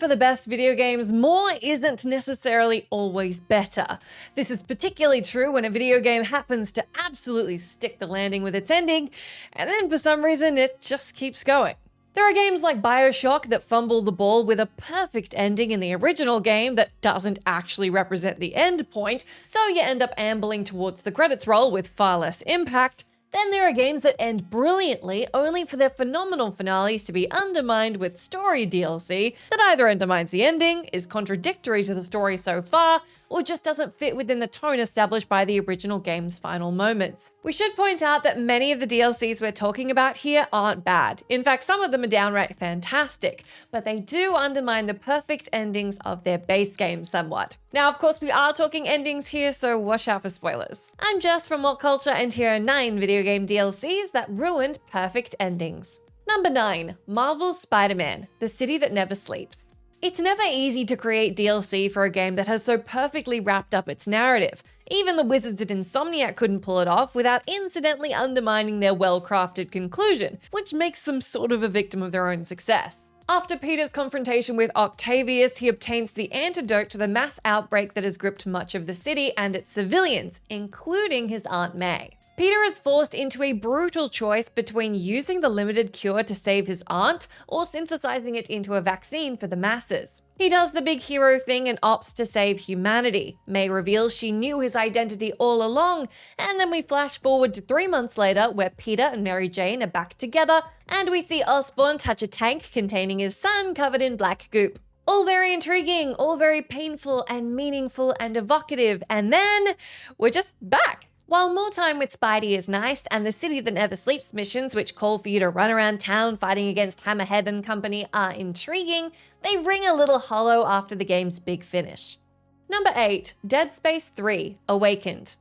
for the best video games, more isn't necessarily always better. This is particularly true when a video game happens to absolutely stick the landing with its ending, and then for some reason it just keeps going. There are games like BioShock that fumble the ball with a perfect ending in the original game that doesn't actually represent the end point, so you end up ambling towards the credits roll with far less impact. Then there are games that end brilliantly only for their phenomenal finales to be undermined with story DLC that either undermines the ending, is contradictory to the story so far, or just doesn't fit within the tone established by the original game's final moments. We should point out that many of the DLCs we're talking about here aren't bad. In fact, some of them are downright fantastic, but they do undermine the perfect endings of their base game somewhat. Now, of course, we are talking endings here, so watch out for spoilers. I'm Jess from WhatCulture, and here are 9 video game DLCs that ruined perfect endings. Number 9. Marvel's Spider-Man: The City That Never Sleeps. It's never easy to create DLC for a game that has so perfectly wrapped up its narrative. Even the wizards at Insomniac couldn't pull it off without incidentally undermining their well-crafted conclusion, which makes them sort of a victim of their own success. After Peter's confrontation with Octavius, he obtains the antidote to the mass outbreak that has gripped much of the city and its civilians, including his Aunt May. Peter is forced into a brutal choice between using the limited cure to save his aunt or synthesizing it into a vaccine for the masses. He does the big hero thing and opts to save humanity. May reveals she knew his identity all along, and then we flash forward to 3 months later where Peter and Mary Jane are back together, and we see Osborn touch a tank containing his son covered in black goop. All very intriguing, all very painful and meaningful and evocative, and then we're just back. While more time with Spidey is nice, and the City That Never Sleeps missions, which call for you to run around town fighting against Hammerhead and company, are intriguing, they ring a little hollow after the game's big finish. Number 8. Dead Space 3: Awakened.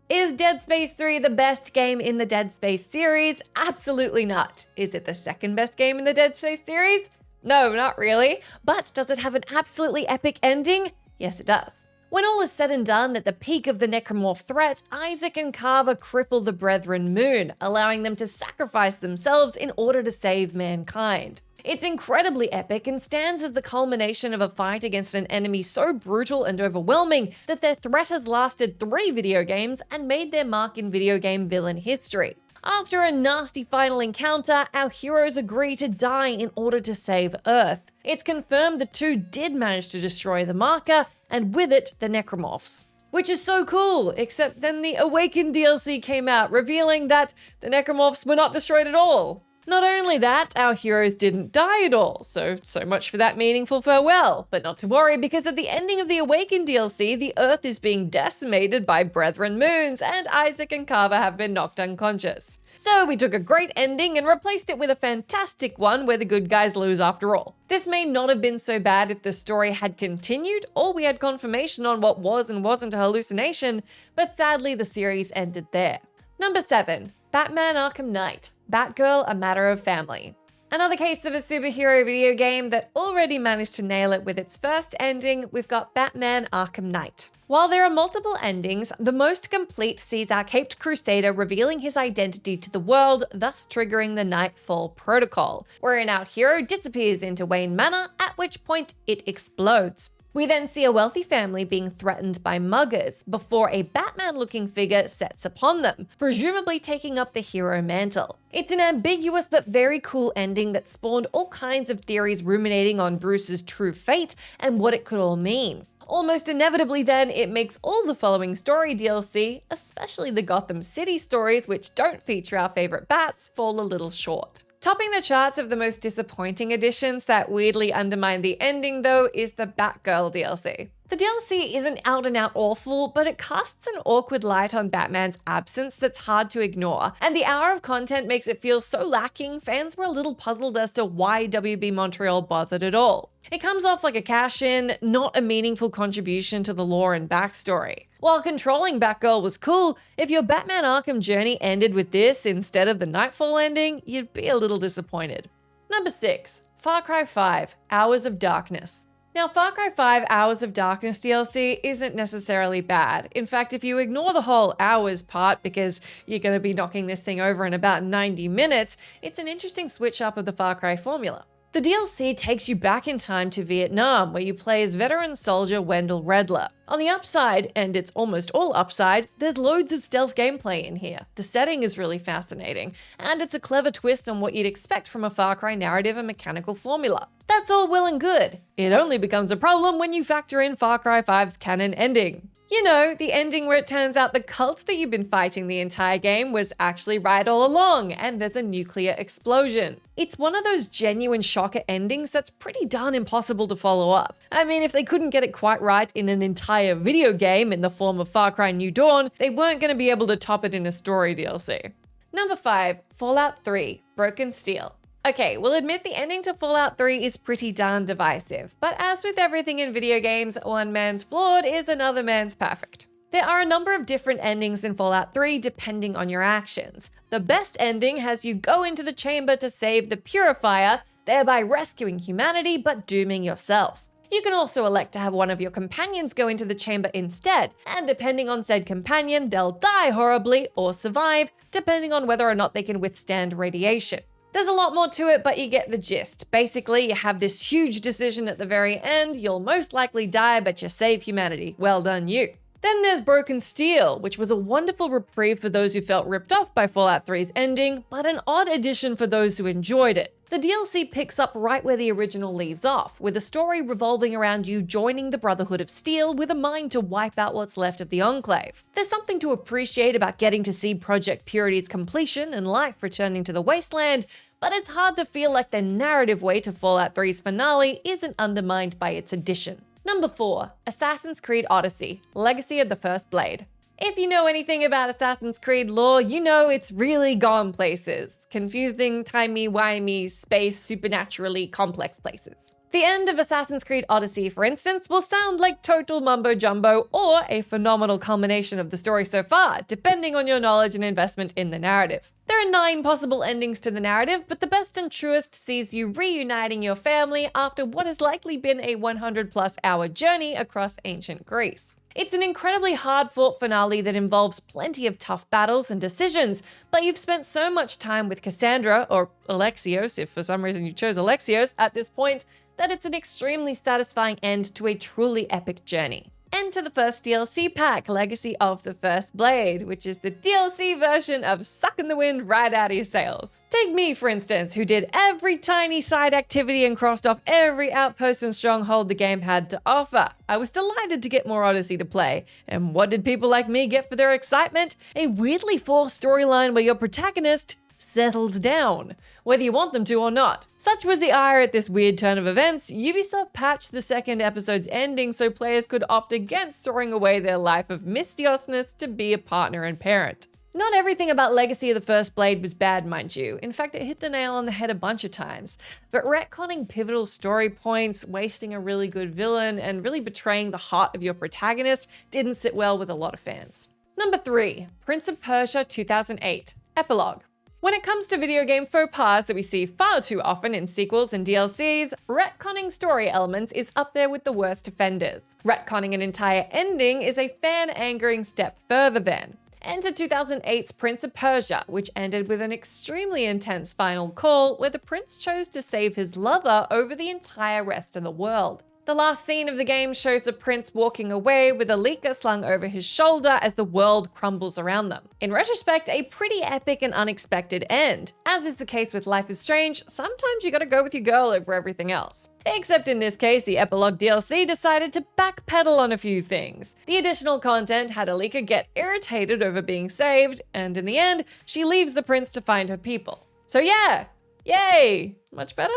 Is Dead Space 3 the best game in the Dead Space series? Absolutely not. Is it the second best game in the Dead Space series? No, not really. But does it have an absolutely epic ending? Yes, it does. When all is said and done, at the peak of the necromorph threat, Isaac and Carver cripple the Brethren Moon, allowing them to sacrifice themselves in order to save mankind. It's incredibly epic and stands as the culmination of a fight against an enemy so brutal and overwhelming that their threat has lasted 3 video games and made their mark in video game villain history. After a nasty final encounter, our heroes agree to die in order to save Earth. It's confirmed the two did manage to destroy the marker, and with it, the necromorphs. Which is so cool, except then the Awakened DLC came out, revealing that the necromorphs were not destroyed at all. Not only that, our heroes didn't die at all, so much for that meaningful farewell. But not to worry, because at the ending of the Awakened DLC, the Earth is being decimated by Brethren Moons, and Isaac and Carver have been knocked unconscious. So we took a great ending and replaced it with a fantastic one where the good guys lose after all. This may not have been so bad if the story had continued, or we had confirmation on what was and wasn't a hallucination, but sadly the series ended there. Number 7. Batman: Arkham Knight. Batgirl: A Matter of Family. Another case of a superhero video game that already managed to nail it with its first ending. We've got Batman: Arkham Knight. While there are multiple endings, the most complete sees our caped crusader revealing his identity to the world, thus triggering the Nightfall Protocol, wherein our hero disappears into Wayne Manor, at which point it explodes. We then see a wealthy family being threatened by muggers before a Batman-looking figure sets upon them, presumably taking up the hero mantle. It's an ambiguous but very cool ending that spawned all kinds of theories ruminating on Bruce's true fate and what it could all mean. Almost inevitably then, it makes all the following story DLC, especially the Gotham City stories which don't feature our favorite bats, fall a little short. Topping the charts of the most disappointing additions that weirdly undermine the ending, though, is the Batgirl DLC. The DLC isn't out and out awful, but it casts an awkward light on Batman's absence that's hard to ignore, and the hour of content makes it feel so lacking, fans were a little puzzled as to why WB Montreal bothered at all. It comes off like a cash-in, not a meaningful contribution to the lore and backstory. While controlling Batgirl was cool, if your Batman Arkham journey ended with this instead of the Nightfall ending, you'd be a little disappointed. Number 6. Far Cry 5: Hours of Darkness. Now, Far Cry 5 Hours of Darkness DLC isn't necessarily bad. In fact, if you ignore the whole hours part because you're going to be knocking this thing over in about 90 minutes, it's an interesting switch up of the Far Cry formula. The DLC takes you back in time to Vietnam, where you play as veteran soldier Wendell Redler. On the upside, and it's almost all upside, there's loads of stealth gameplay in here. The setting is really fascinating, and it's a clever twist on what you'd expect from a Far Cry narrative and mechanical formula. That's all well and good. It only becomes a problem when you factor in Far Cry 5's canon ending. You know, the ending where it turns out the cult that you've been fighting the entire game was actually right all along, and there's a nuclear explosion. It's one of those genuine shocker endings that's pretty darn impossible to follow up. I mean, if they couldn't get it quite right in an entire video game in the form of Far Cry New Dawn, they weren't going to be able to top it in a story DLC. Number 5, Fallout 3, Broken Steel. Okay, we'll admit the ending to Fallout 3 is pretty darn divisive, but as with everything in video games, one man's flawed is another man's perfect. There are a number of different endings in Fallout 3 depending on your actions. The best ending has you go into the chamber to save the Purifier, thereby rescuing humanity but dooming yourself. You can also elect to have one of your companions go into the chamber instead, and depending on said companion, they'll die horribly or survive, depending on whether or not they can withstand radiation. There's a lot more to it, but you get the gist. Basically, you have this huge decision at the very end. You'll most likely die, but you save humanity. Well done, you. Then there's Broken Steel, which was a wonderful reprieve for those who felt ripped off by Fallout 3's ending, but an odd addition for those who enjoyed it. The DLC picks up right where the original leaves off, with a story revolving around you joining the Brotherhood of Steel with a mind to wipe out what's left of the Enclave. There's something to appreciate about getting to see Project Purity's completion and life returning to the wasteland, but it's hard to feel like the narrative way to Fallout 3's finale isn't undermined by its addition. Number 4, Assassin's Creed Odyssey, Legacy of the First Blade. If you know anything about Assassin's Creed lore, you know it's really gone places. Confusing, timey-wimey, space, supernaturally complex places. The end of Assassin's Creed Odyssey, for instance, will sound like total mumbo-jumbo or a phenomenal culmination of the story so far, depending on your knowledge and investment in the narrative. There are 9 possible endings to the narrative, but the best and truest sees you reuniting your family after what has likely been a 100+ hour journey across ancient Greece. It's an incredibly hard-fought finale that involves plenty of tough battles and decisions, but you've spent so much time with Cassandra, or Alexios if for some reason you chose Alexios at this point, that it's an extremely satisfying end to a truly epic journey. Enter the first DLC pack, Legacy of the First Blade, which is the DLC version of sucking the wind right out of your sails. Take me, for instance, who did every tiny side activity and crossed off every outpost and stronghold the game had to offer. I was delighted to get more Odyssey to play. And what did people like me get for their excitement? A weirdly forced storyline where your protagonist settles down, whether you want them to or not. Such was the ire at this weird turn of events, Ubisoft patched the second episode's ending so players could opt against throwing away their life of mistiosness to be a partner and parent. Not everything about Legacy of the First Blade was bad, mind you. In fact, it hit the nail on the head a bunch of times. But retconning pivotal story points, wasting a really good villain, and really betraying the heart of your protagonist didn't sit well with a lot of fans. Number 3, Prince of Persia 2008, Epilogue. When it comes to video game faux pas that we see far too often in sequels and DLCs, retconning story elements is up there with the worst offenders. Retconning an entire ending is a fan-angering step further then. Enter 2008's Prince of Persia, which ended with an extremely intense final call where the prince chose to save his lover over the entire rest of the world. The last scene of the game shows the prince walking away with Alika slung over his shoulder as the world crumbles around them. In retrospect, a pretty epic and unexpected end. As is the case with Life is Strange, sometimes you gotta go with your girl over everything else. Except in this case, the Epilogue DLC decided to backpedal on a few things. The additional content had Alika get irritated over being saved, and in the end, she leaves the prince to find her people. So yeah, yay! Much better?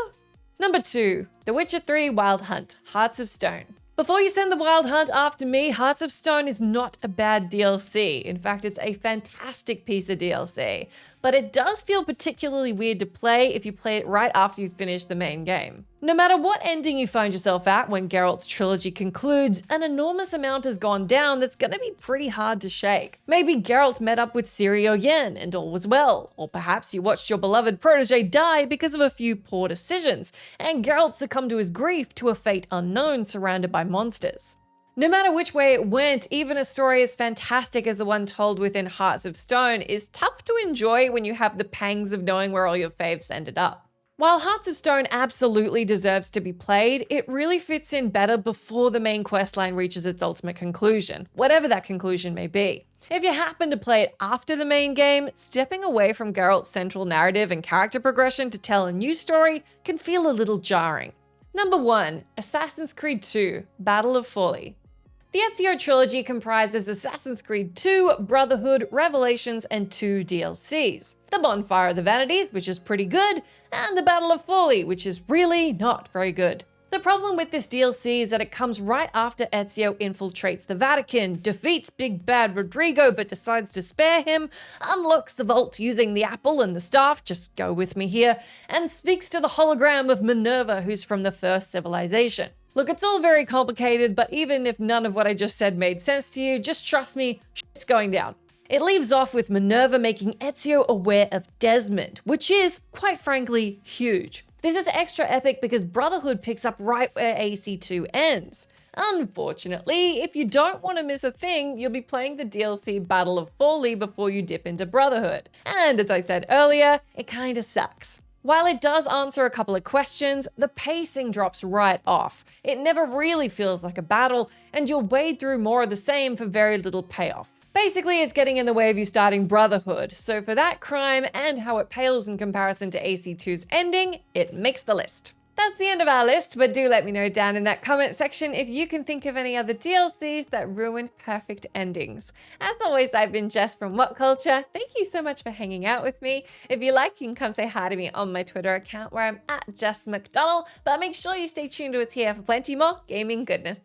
Number 2, The Witcher 3 Wild Hunt, Hearts of Stone. Before you send the Wild Hunt after me, Hearts of Stone is not a bad DLC. In fact, it's a fantastic piece of DLC. But it does feel particularly weird to play if you play it right after you finish the main game. No matter what ending you find yourself at when Geralt's trilogy concludes, an enormous amount has gone down that's gonna be pretty hard to shake. Maybe Geralt met up with Ciri or Yen and all was well, or perhaps you watched your beloved protege die because of a few poor decisions, and Geralt succumbed to his grief to a fate unknown surrounded by monsters. No matter which way it went, even a story as fantastic as the one told within Hearts of Stone is tough to enjoy when you have the pangs of knowing where all your faves ended up. While Hearts of Stone absolutely deserves to be played, it really fits in better before the main questline reaches its ultimate conclusion, whatever that conclusion may be. If you happen to play it after the main game, stepping away from Geralt's central narrative and character progression to tell a new story can feel a little jarring. Number 1. Assassin's Creed 2: Battle of Folly. The Ezio trilogy comprises Assassin's Creed 2, Brotherhood, Revelations, and 2 DLCs. The Bonfire of the Vanities, which is pretty good, and the Battle of Folly, which is really not very good. The problem with this DLC is that it comes right after Ezio infiltrates the Vatican, defeats Big Bad Rodrigo but decides to spare him, unlocks the vault using the apple and the staff, just go with me here, and speaks to the hologram of Minerva who's from the first civilization. Look, it's all very complicated, but even if none of what I just said made sense to you, just trust me, shit's going down. It leaves off with Minerva making Ezio aware of Desmond, which is, quite frankly, huge. This is extra epic because Brotherhood picks up right where AC2 ends. Unfortunately, if you don't want to miss a thing, you'll be playing the DLC Battle of Folly before you dip into Brotherhood. And as I said earlier, it kinda sucks. While it does answer a couple of questions, the pacing drops right off. It never really feels like a battle, and you'll wade through more of the same for very little payoff. Basically, it's getting in the way of you starting Brotherhood, so for that crime and how it pales in comparison to AC2's ending, it makes the list. That's the end of our list, but do let me know down in that comment section if you can think of any other DLCs that ruined perfect endings. As always, I've been Jess from WhatCulture. Thank you so much for hanging out with me. If you like, you can come say hi to me on my Twitter account where I'm @JessMcDonald, but make sure you stay tuned to us here for plenty more gaming goodness.